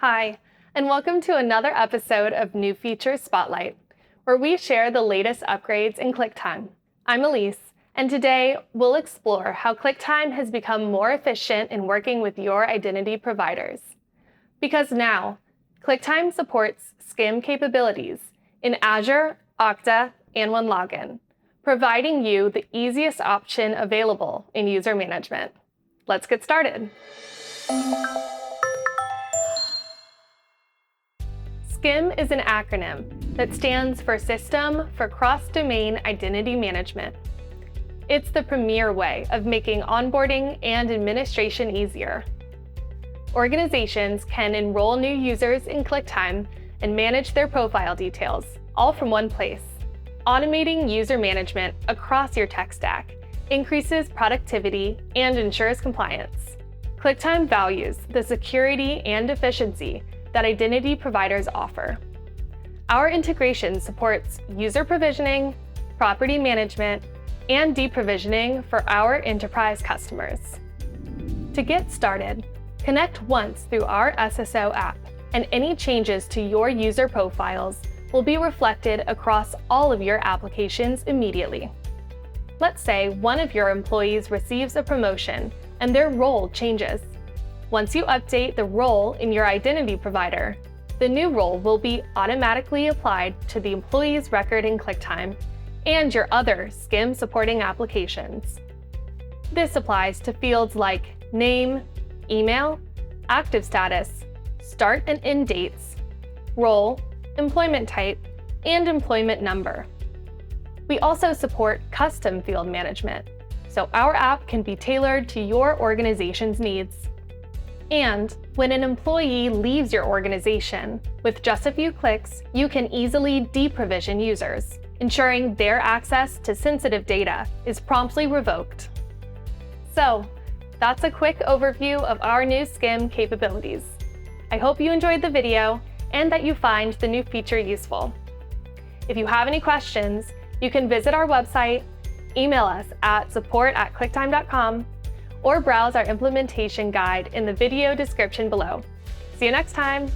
Hi, and welcome to another episode of New Features Spotlight, where we share the latest upgrades in ClickTime. I'm Elise, and today we'll explore how ClickTime has become more efficient in working with your identity providers. Because now, ClickTime supports SCIM capabilities in Azure, Okta, and OneLogin, providing you the easiest option available in user management. Let's get started. SCIM is an acronym that stands for System for Cross-Domain Identity Management. It's the premier way of making onboarding and administration easier. Organizations can enroll new users in ClickTime and manage their profile details, all from one place. Automating user management across your tech stack increases productivity and ensures compliance. ClickTime values the security and efficiency that identity providers offer. Our integration supports user provisioning, property management, and deprovisioning for our enterprise customers. To get started, connect once through our SSO app, and any changes to your user profiles will be reflected across all of your applications immediately. Let's say one of your employees receives a promotion and their role changes. Once you update the role in your identity provider, the new role will be automatically applied to the employee's record in ClickTime and your other SCIM supporting applications. This applies to fields like name, email, active status, start and end dates, role, employment type, and employment number. We also support custom field management, so our app can be tailored to your organization's needs. And when an employee leaves your organization, with just a few clicks, you can easily deprovision users, ensuring their access to sensitive data is promptly revoked. So, that's a quick overview of our new SCIM capabilities. I hope you enjoyed the video and that you find the new feature useful. If you have any questions, you can visit our website, email us at support@clicktime.com, or browse our implementation guide in the video description below. See you next time!